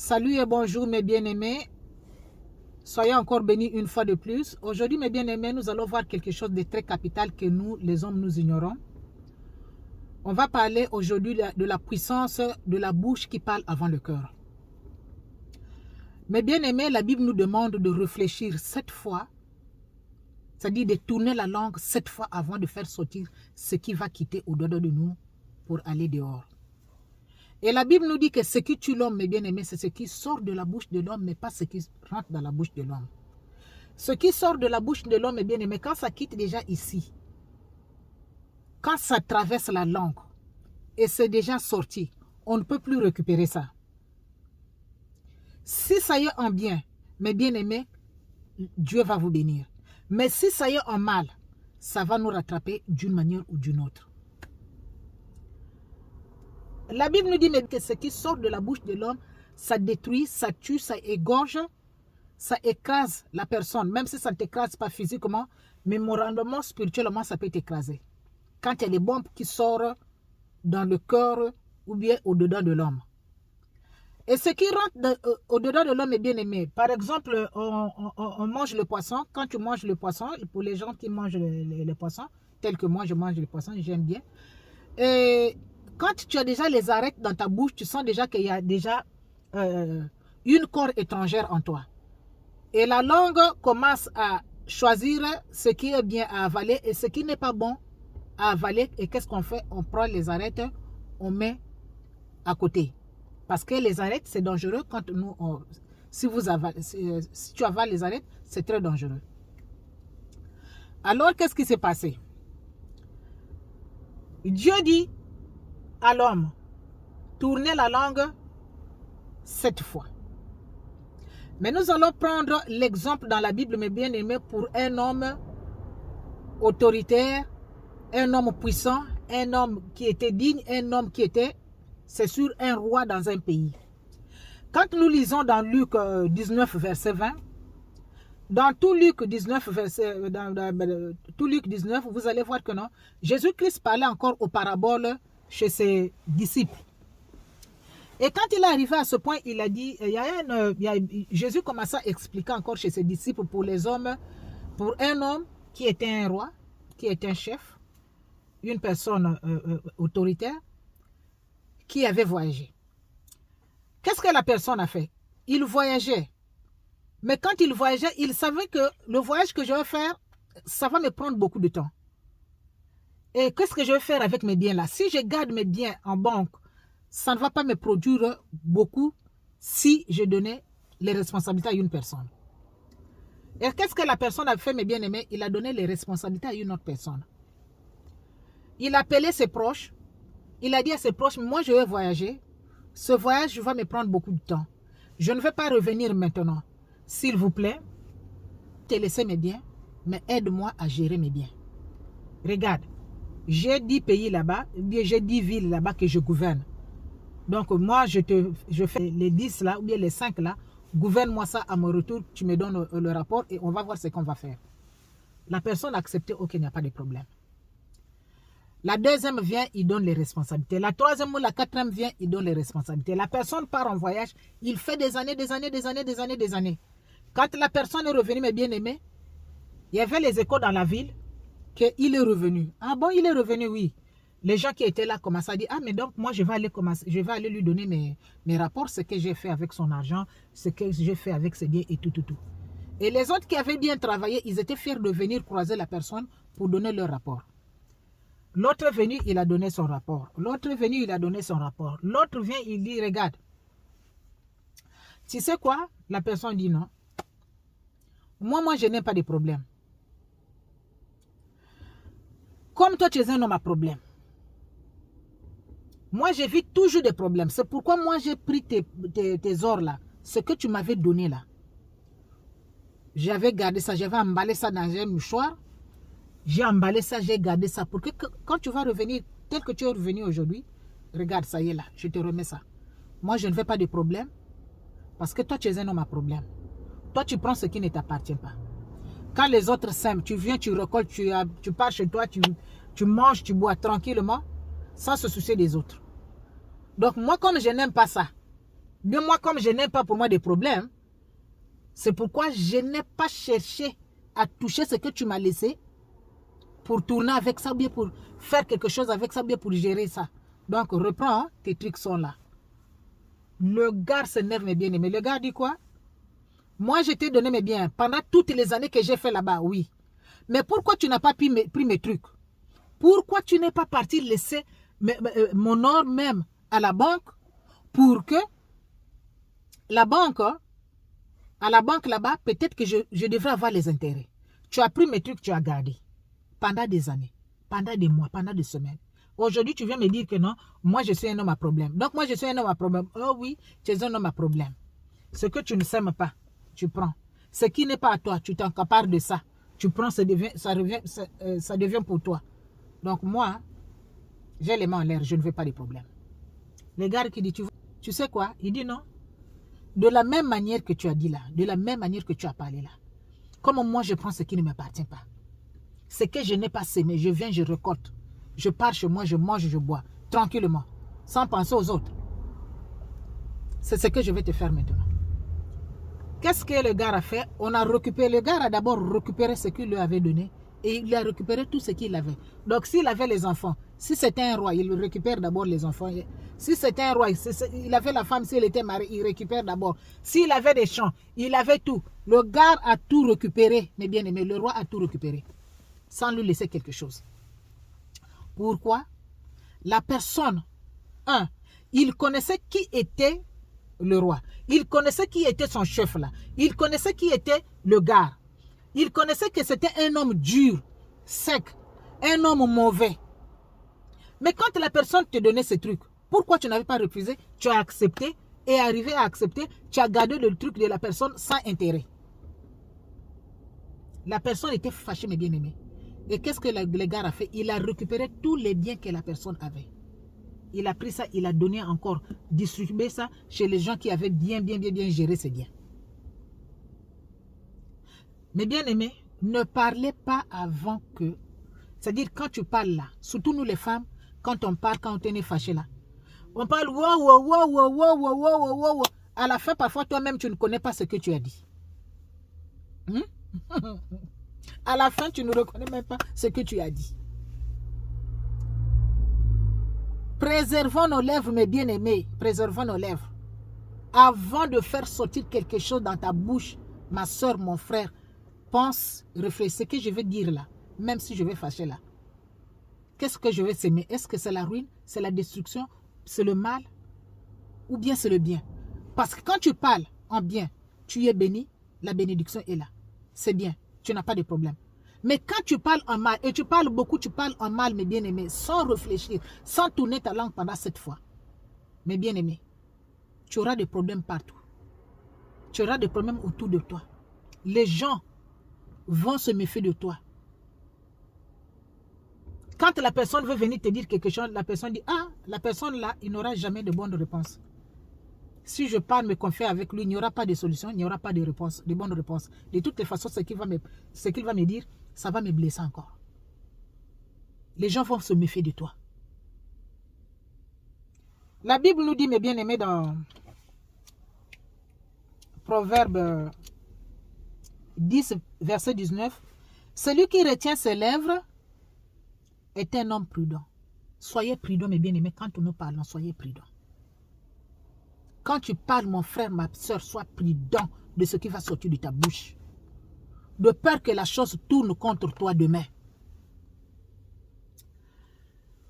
Salut et bonjour mes bien-aimés. Soyez encore bénis une fois de plus. Aujourd'hui mes bien-aimés, nous allons voir quelque chose de très capital que nous, les hommes, nous ignorons. On va parler aujourd'hui de la puissance de la bouche qui parle avant le cœur. Mes bien-aimés, la Bible nous demande de réfléchir 7 fois, c'est-à-dire de tourner la langue 7 fois avant de faire sortir ce qui va quitter au-dedans de nous pour aller dehors. Et la Bible nous dit que ce qui tue l'homme, mes bien-aimés, c'est ce qui sort de la bouche de l'homme, mais pas ce qui rentre dans la bouche de l'homme. Ce qui sort de la bouche de l'homme, mes bien-aimés, quand ça quitte déjà ici, quand ça traverse la langue, et c'est déjà sorti, on ne peut plus récupérer ça. Si ça y est en bien, mes bien-aimés, Dieu va vous bénir. Mais si ça y est en mal, ça va nous rattraper d'une manière ou d'une autre. La Bible nous dit que ce qui sort de la bouche de l'homme, ça détruit, ça tue, ça égorge, ça écrase la personne. Même si ça ne t'écrase pas physiquement, mais moralement, spirituellement, ça peut t'écraser. Quand il y a des bombes qui sortent dans le cœur ou bien au-dedans de l'homme. Et ce qui rentre au-dedans de l'homme est bien aimé. Par exemple, on mange le poisson. Quand tu manges le poisson, pour les gens qui mangent les poissons, tel que moi je mange le poisson, j'aime bien. Et quand tu as déjà les arêtes dans ta bouche, tu sens déjà qu'il y a déjà une corde étrangère en toi. Et la langue commence à choisir ce qui est bien à avaler et ce qui n'est pas bon à avaler. Et qu'est-ce qu'on fait? On prend les arêtes, on met à côté. Parce que les arêtes, c'est dangereux quand nous, si tu avales les arêtes, c'est très dangereux. Alors, qu'est-ce qui s'est passé? Dieu dit à l'homme, tournez la langue 7 fois. Mais nous allons prendre l'exemple dans la Bible, mes bien-aimés, pour un homme autoritaire, un homme puissant, un homme qui était digne, un homme qui était, c'est sûr, un roi dans un pays. Quand nous lisons dans Luc 19, verset 20, dans tout Luc 19, tout Luc 19, vous allez voir que non, Jésus-Christ parlait encore aux paraboles chez ses disciples. Et quand il est arrivé à ce point, il a dit, Jésus commença à expliquer encore chez ses disciples pour les hommes, pour un homme qui était un roi, qui était un chef, une personne autoritaire, qui avait voyagé. Qu'est-ce que la personne a fait? Il voyageait. Mais quand il voyageait, il savait que le voyage que je vais faire, ça va me prendre beaucoup de temps. Et qu'est-ce que je vais faire avec mes biens là? Si je garde mes biens en banque, ça ne va pas me produire beaucoup si je donnais les responsabilités à une personne. Et qu'est-ce que la personne a fait, mes bien-aimés? Il a donné les responsabilités à une autre personne. Il a appelé ses proches. Il a dit à ses proches, moi je vais voyager. Ce voyage va me prendre beaucoup de temps. Je ne vais pas revenir maintenant. S'il vous plaît, te laissez mes biens, mais aide-moi à gérer mes biens. Regarde, j'ai 10 pays là-bas, j'ai 10 villes là-bas que je gouverne. Donc moi, je fais les 10 là, ou bien les 5 là, gouverne-moi ça à mon retour, tu me donnes le rapport et on va voir ce qu'on va faire. La personne a accepté, ok, il n'y a pas de problème. La deuxième vient, il donne les responsabilités. La troisième ou la quatrième vient, il donne les responsabilités. La personne part en voyage, il fait des années. Quand la personne est revenue, mes bien-aimés, il y avait les échos dans la ville qu'il est revenu. Ah bon, il est revenu, oui. Les gens qui étaient là commençaient à dire, ah mais donc moi je vais aller lui donner mes rapports, ce que j'ai fait avec son argent, ce que j'ai fait avec ses biens et tout. Et les autres qui avaient bien travaillé, ils étaient fiers de venir croiser la personne pour donner leur rapport. L'autre est venu, il a donné son rapport. L'autre est venu, il a donné son rapport. L'autre vient, il dit, regarde. Tu sais quoi? La personne dit non. Moi, je n'ai pas de problème. Comme toi, tu es un homme à problème. Moi, j'évite toujours des problèmes. C'est pourquoi moi, j'ai pris tes ors là. Ce que tu m'avais donné là. J'avais gardé ça, j'avais emballé ça dans un mouchoir. J'ai emballé ça, j'ai gardé ça. Pour que quand tu vas revenir, tel que tu es revenu aujourd'hui, regarde, ça y est là, je te remets ça. Moi, je ne veux pas de problème. Parce que toi, tu es un homme à problème. Toi, tu prends ce qui ne t'appartient pas. Quand les autres s'aiment, tu viens, tu récoltes, tu pars chez toi, tu manges, tu bois tranquillement, sans se soucier des autres. Donc, moi, comme je n'aime pas ça, De moi, comme je n'ai pas pour moi des problèmes, c'est pourquoi je n'ai pas cherché à toucher ce que tu m'as laissé pour tourner avec ça, ou bien pour faire quelque chose avec ça, ou bien pour gérer ça. Donc, reprends, hein, tes trucs sont là. Le gars s'énerve, mes bien-aimés. Le gars dit quoi? Moi, je t'ai donné mes biens pendant toutes les années que j'ai fait là-bas, oui. Mais pourquoi tu n'as pas pris mes trucs? Pourquoi tu n'es pas parti laisser mon or même à la banque pour que la banque, à la banque là-bas, peut-être que je devrais avoir les intérêts. Tu as pris mes trucs, tu as gardé pendant des années, pendant des mois, pendant des semaines. Aujourd'hui, tu viens me dire que non, moi je suis un homme à problème. Donc moi je suis un homme à problème. Oh oui, tu es un homme à problème. Ce que tu ne sèmes pas, tu prends. Ce qui n'est pas à toi, tu t'encapares de ça. Tu prends, ça devient pour toi. Donc moi, j'ai les mains en l'air, je ne veux pas de problème. Les gars qui disent, tu sais quoi? Il dit non. De la même manière que tu as dit là, de la même manière que tu as parlé là. Comme moi, je prends ce qui ne m'appartient pas. Ce que je n'ai pas sémé, je viens, je récolte. Je pars chez moi, je mange, je bois, tranquillement, sans penser aux autres. C'est ce que je vais te faire maintenant. Qu'est-ce que le gars a fait? On a récupéré, le gars a d'abord récupéré ce qu'il lui avait donné et il a récupéré tout ce qu'il avait. Donc s'il avait les enfants, si c'était un roi, il récupère d'abord les enfants. Si c'était un roi, il avait la femme, s'il était marié, il récupère d'abord. S'il avait des champs, il avait tout. Le gars a tout récupéré, mes bien-aimés, le roi a tout récupéré, sans lui laisser quelque chose. Pourquoi? La personne, il connaissait qui était le roi. Il connaissait qui était son chef là. Il connaissait qui était le gars. Il connaissait que c'était un homme dur, sec, un homme mauvais. Mais quand la personne te donnait ces trucs, pourquoi tu n'avais pas refusé? Tu as accepté et arrivé à accepter, tu as gardé le truc de la personne sans intérêt. La personne était fâchée, mes bien-aimés. Et qu'est-ce que le gars a fait? Il a récupéré tous les biens que la personne avait. Il a pris ça, il a donné encore, distribué ça chez les gens qui avaient bien géré ces biens. Mais bien aimés, ne parlez pas avant que... C'est-à-dire quand tu parles là, surtout nous les femmes, quand on parle, quand on est fâché là, on parle wow. À la fin, parfois, toi-même, tu ne connais pas ce que tu as dit. À la fin, tu ne reconnais même pas ce que tu as dit. Préservons nos lèvres, mes bien-aimés. Préservons nos lèvres. Avant de faire sortir quelque chose dans ta bouche, ma soeur, mon frère, pense, réfléchis, ce que je vais dire là, même si je vais fâcher là. Qu'est-ce que je vais s'aimer? Est-ce que c'est la ruine? C'est la destruction? C'est le mal? Ou bien c'est le bien? Parce que quand tu parles en bien, tu es béni, la bénédiction est là. C'est bien, tu n'as pas de problème. Mais quand tu parles en mal, et tu parles beaucoup, tu parles en mal, mes bien-aimés, sans réfléchir, sans tourner ta langue pendant cette fois, mes bien-aimés, tu auras des problèmes partout. Tu auras des problèmes autour de toi. Les gens vont se méfier de toi. Quand la personne veut venir te dire quelque chose, la personne dit, la personne là, il n'aura jamais de bonne réponse. Si je parle, me confier avec lui, il n'y aura pas de solution, il n'y aura pas de réponse, de bonne réponse. De toutes les façons, ce qu'il va me dire, ça va me blesser encore. Les gens vont se méfier de toi. La Bible nous dit, mes bien-aimés, dans Proverbe 10, verset 19, celui qui retient ses lèvres est un homme prudent. Soyez prudents, mes bien-aimés, quand nous parlons, soyez prudents. Quand tu parles, mon frère, ma soeur, sois prudent de ce qui va sortir de ta bouche. De peur que la chose tourne contre toi demain.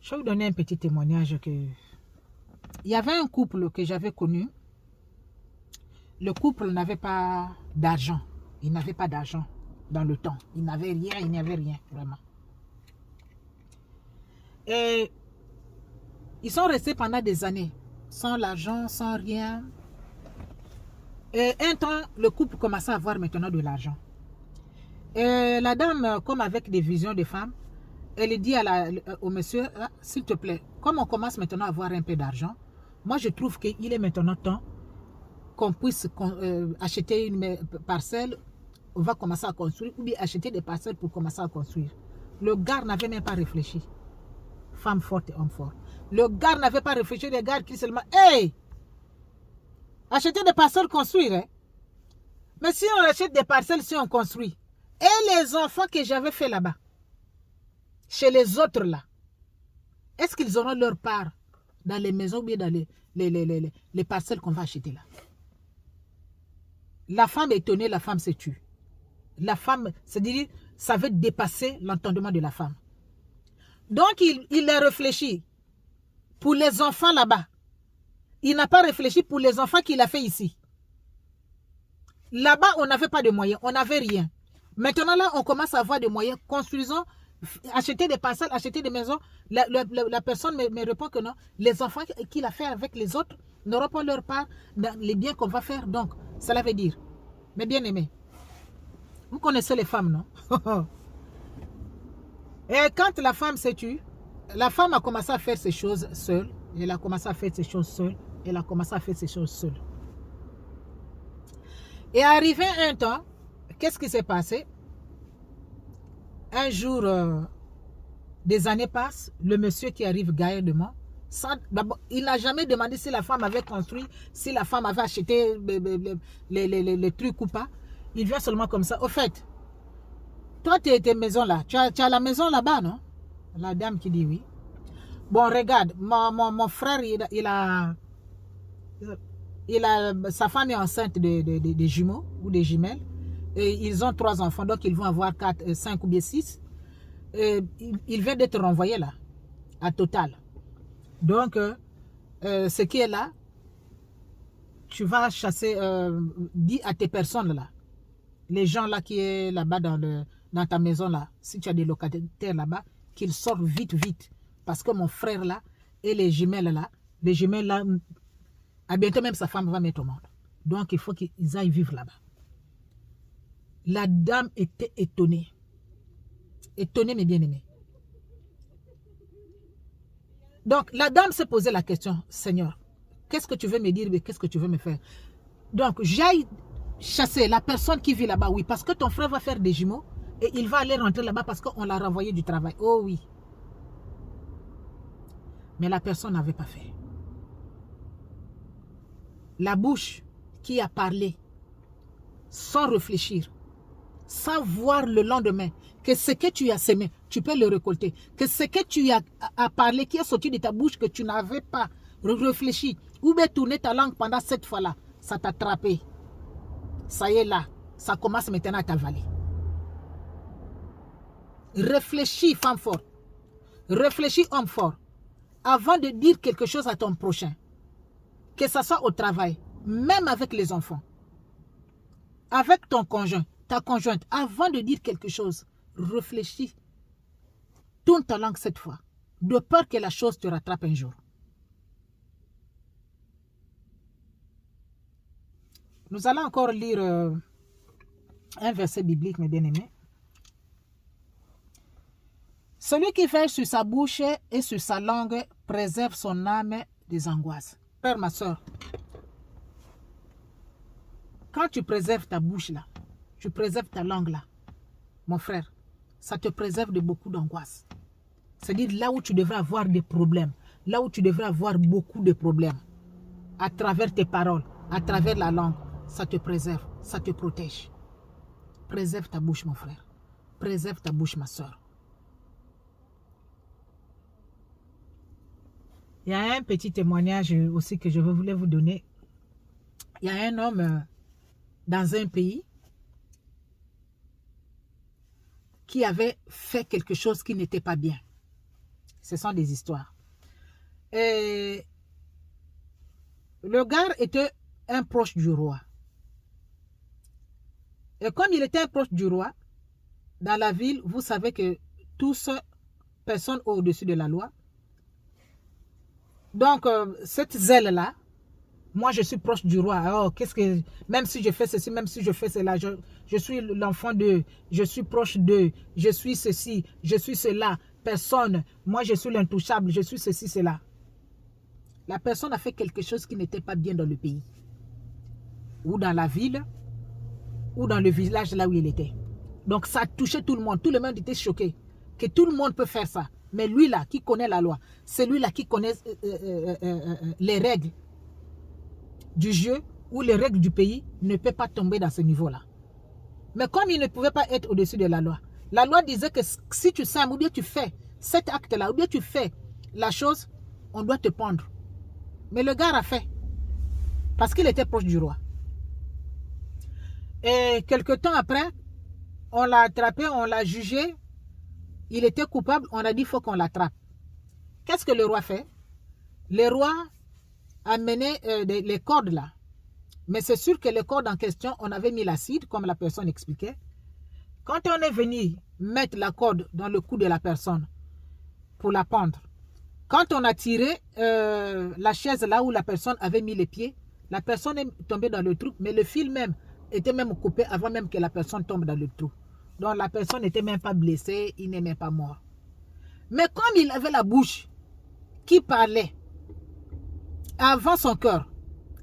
Je vais vous donner un petit témoignage. Il y avait un couple que j'avais connu. Le couple n'avait pas d'argent. Il n'avait pas d'argent dans le temps. Il n'avait rien, il n'y avait rien, vraiment. Et ils sont restés pendant des années. Sans l'argent, sans rien. Et un temps, le couple commençait à avoir maintenant de l'argent. Et la dame, comme avec des visions de femmes, elle dit au monsieur, s'il te plaît, comme on commence maintenant à avoir un peu d'argent, moi je trouve qu'il est maintenant temps qu'on puisse acheter une parcelle, on va commencer à construire, ou bien acheter des parcelles pour commencer à construire. Le gars n'avait même pas réfléchi. Femme forte et homme fort. Le gars n'avait pas réfléchi, le gars qui seulement, hey! Acheter des parcelles, construire. Hein? Mais si on achète des parcelles, si on construit. Et les enfants que j'avais fait là-bas, chez les autres là, est-ce qu'ils auront leur part dans les maisons ou bien dans les parcelles qu'on va acheter là? La femme est étonnée, la femme se tue. La femme, c'est-à-dire, ça veut dépasser l'entendement de la femme. Donc, il a réfléchi pour les enfants là-bas. Il n'a pas réfléchi pour les enfants qu'il a fait ici. Là-bas, on n'avait pas de moyens, on n'avait rien. Maintenant, là, on commence à avoir des moyens. Construisons, acheter des parcelles, acheter des maisons. La personne me répond que non. Les enfants qu'il a fait avec les autres n'auront pas leur part dans les biens qu'on va faire. Donc, cela veut dire, mes bien-aimés, vous connaissez les femmes, non? Et quand la femme s'est tue, la femme a commencé à faire ses choses seule. Elle a commencé à faire ses choses seule. Elle a commencé à faire ses choses seule. Et arrivé un temps, qu'est-ce qui s'est passé? Un jour, des années passent, le monsieur qui arrive gaillardement, il n'a jamais demandé si la femme avait construit, si la femme avait acheté les trucs ou pas. Il vient seulement comme ça. Au fait, toi, tu es maison là. Tu as la maison là-bas, non? La dame qui dit oui. Bon, regarde, mon frère, sa femme est enceinte de jumeaux ou des jumelles. Et ils ont 3 enfants, donc ils vont avoir 4, 5 ou bien 6. Il vient d'être renvoyé là, à Total. Donc, ce qui est là, tu vas chasser, dis à tes personnes là, les gens là qui est là-bas dans ta maison là, si tu as des locataires là-bas, qu'ils sortent vite, vite. Parce que mon frère là, et les jumelles là, à bientôt même sa femme va mettre au monde. Donc, il faut qu'ils aillent vivre là-bas. La dame était étonnée. Étonnée, mes bien-aimés. Donc, la dame s'est posé la question, Seigneur, qu'est-ce que tu veux me dire, mais qu'est-ce que tu veux me faire? Donc, j'aille chasser la personne qui vit là-bas, oui, parce que ton frère va faire des jumeaux et il va aller rentrer là-bas parce qu'on l'a renvoyé du travail. Oh oui. Mais la personne n'avait pas fait. La bouche qui a parlé sans réfléchir, sans voir le lendemain que ce que tu as semé, tu peux le récolter. Que ce que tu as parlé qui est sorti de ta bouche que tu n'avais pas réfléchi ou bien tourné ta langue pendant cette fois-là, ça t'a attrapé. Ça y est là, ça commence maintenant à t'avaler. Réfléchis, femme forte. Réfléchis, homme fort. Avant de dire quelque chose à ton prochain, que ce soit au travail, même avec les enfants, avec ton conjoint, ta conjointe, avant de dire quelque chose, réfléchis. Tourne ta langue cette fois, de peur que la chose te rattrape un jour. Nous allons encore lire un verset biblique, mes bien-aimés. Celui qui veille sur sa bouche et sur sa langue préserve son âme des angoisses. Frère, ma soeur, quand tu préserves ta bouche là, tu préserves ta langue là, mon frère, ça te préserve de beaucoup d'angoisses. C'est-à-dire là où tu devrais avoir des problèmes, là où tu devrais avoir beaucoup de problèmes, à travers tes paroles, à travers la langue, ça te préserve, ça te protège. Préserve ta bouche, mon frère. Préserve ta bouche, ma soeur. Il y a un petit témoignage aussi que je voulais vous donner. Il y a un homme dans un pays qui avait fait quelque chose qui n'était pas bien. Ce sont des histoires. Et le gars était un proche du roi. Et comme il était un proche du roi, dans la ville, vous savez que tous personnes au-dessus de la loi. Donc, cette zèle-là, moi, je suis proche du roi. Alors, même si je fais ceci, même si je fais cela, je suis l'enfant d'eux, je suis proche d'eux, je suis ceci, je suis cela. Personne, moi, je suis l'intouchable, je suis ceci, cela. La personne a fait quelque chose qui n'était pas bien dans le pays. Ou dans la ville, ou dans le village là où il était. Donc, ça a touché tout le monde. Tout le monde était choqué. Que tout le monde peut faire ça. Mais lui là, qui connaît la loi, c'est lui là qui connaît les règles du jeu, ou les règles du pays ne peuvent pas tomber dans ce niveau-là. Mais comme il ne pouvait pas être au-dessus de la loi disait que si tu sèmes ou bien tu fais cet acte-là, ou bien tu fais la chose, on doit te pendre. Mais le gars a fait, parce qu'il était proche du roi. Et quelque temps après, on l'a attrapé, on l'a jugé, il était coupable, on a dit qu'il faut qu'on l'attrape. Qu'est-ce que le roi fait? Le roi a mené les cordes là. Mais c'est sûr que les cordes en question, on avait mis l'acide, comme la personne expliquait. Quand on est venu mettre la corde dans le cou de la personne pour la pendre, quand on a tiré la chaise là où la personne avait mis les pieds, la personne est tombée dans le trou, mais le fil même était même coupé avant même que la personne tombe dans le trou. Donc la personne n'était même pas blessée, il n'est même pas mort. Mais comme il avait la bouche qui parlait avant son cœur,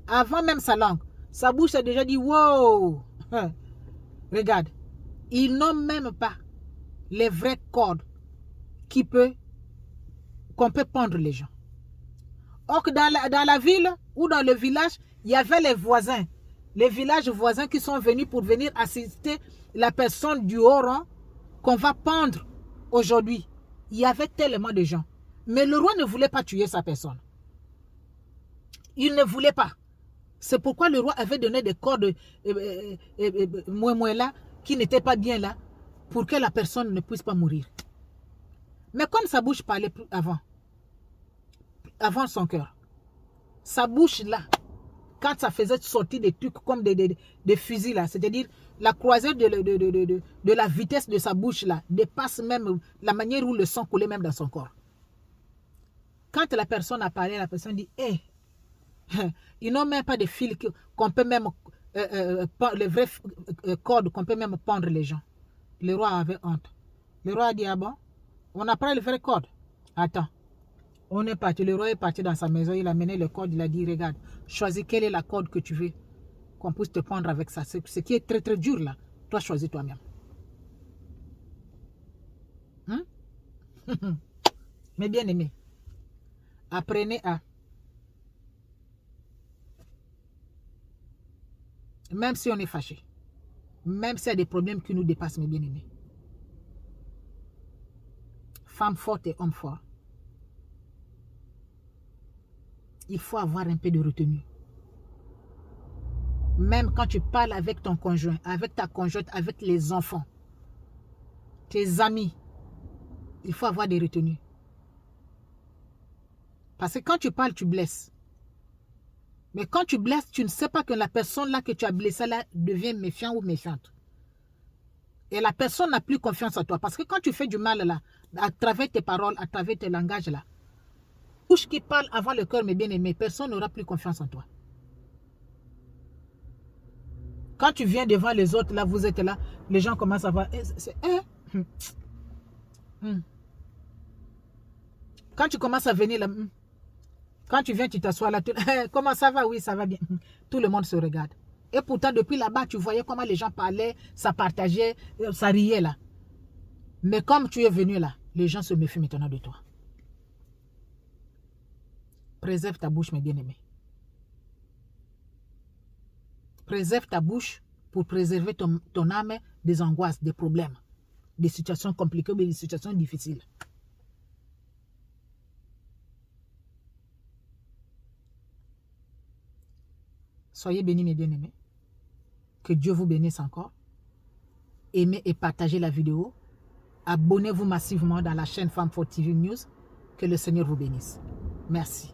avant même sa langue, sa bouche a déjà dit wow. Regarde, ils n'ont même pas les vraies cordes qu'on peut pendre les gens. Or que dans la ville ou dans le village, il y avait les voisins, les villages voisins qui sont venus pour venir assister la personne du haut rang qu'on va pendre aujourd'hui. Il y avait tellement de gens. Mais le roi ne voulait pas tuer sa personne. Il ne voulait pas. C'est pourquoi le roi avait donné des cordes là qui n'étaient pas bien là pour que la personne ne puisse pas mourir. Mais comme sa bouche parlait plus avant son cœur, sa bouche là, quand ça faisait sortir des trucs comme des fusils là, c'est-à-dire la croisée de la vitesse de sa bouche là dépasse même la manière où le sang coulait même dans son corps. Quand la personne a parlé, la personne dit hey, ils n'ont même pas de fils qu'on peut même les vraies cordes qu'on peut même pendre les gens. Le roi avait honte. Le roi a dit ah bon, on n'a pas les vraies cordes. Attends, on est parti. Le roi est parti dans sa maison, il a mené le corde, il a dit regarde, choisis quelle est la corde que tu veux qu'on puisse te pendre avec ça. Ce qui est très très dur là, toi choisis toi-même. Mais bien aimé, apprenez à, même si on est fâché, même s'il y a des problèmes qui nous dépassent, mes bien-aimés, femme forte et homme fort, il faut avoir un peu de retenue. Même quand tu parles avec ton conjoint, avec ta conjointe, avec les enfants, tes amis, il faut avoir des retenues. Parce que quand tu parles, tu blesses. Mais quand tu blesses, tu ne sais pas que la personne là que tu as blessée là devient méfiant ou méfiante. Et la personne n'a plus confiance en toi. Parce que quand tu fais du mal là, à travers tes paroles, à travers tes langages là, bouche qui parle avant le cœur, mes bien-aimés, personne n'aura plus confiance en toi. Quand tu viens devant les autres, là, vous êtes là, les gens commencent à voir. Quand tu commences à venir là, quand tu viens, tu t'assois là, comment ça va? Oui, ça va bien. Tout le monde se regarde. Et pourtant, depuis là-bas, tu voyais comment les gens parlaient, ça partageait, ça riait là. Mais comme tu es venu là, les gens se méfient maintenant de toi. Préserve ta bouche, mes bien-aimés. Préserve ta bouche pour préserver ton âme des angoisses, des problèmes, des situations compliquées, des situations difficiles. Soyez bénis, mes bien-aimés. Que Dieu vous bénisse encore. Aimez et partagez la vidéo. Abonnez-vous massivement dans la chaîne Femme Forte TV News. Que le Seigneur vous bénisse. Merci.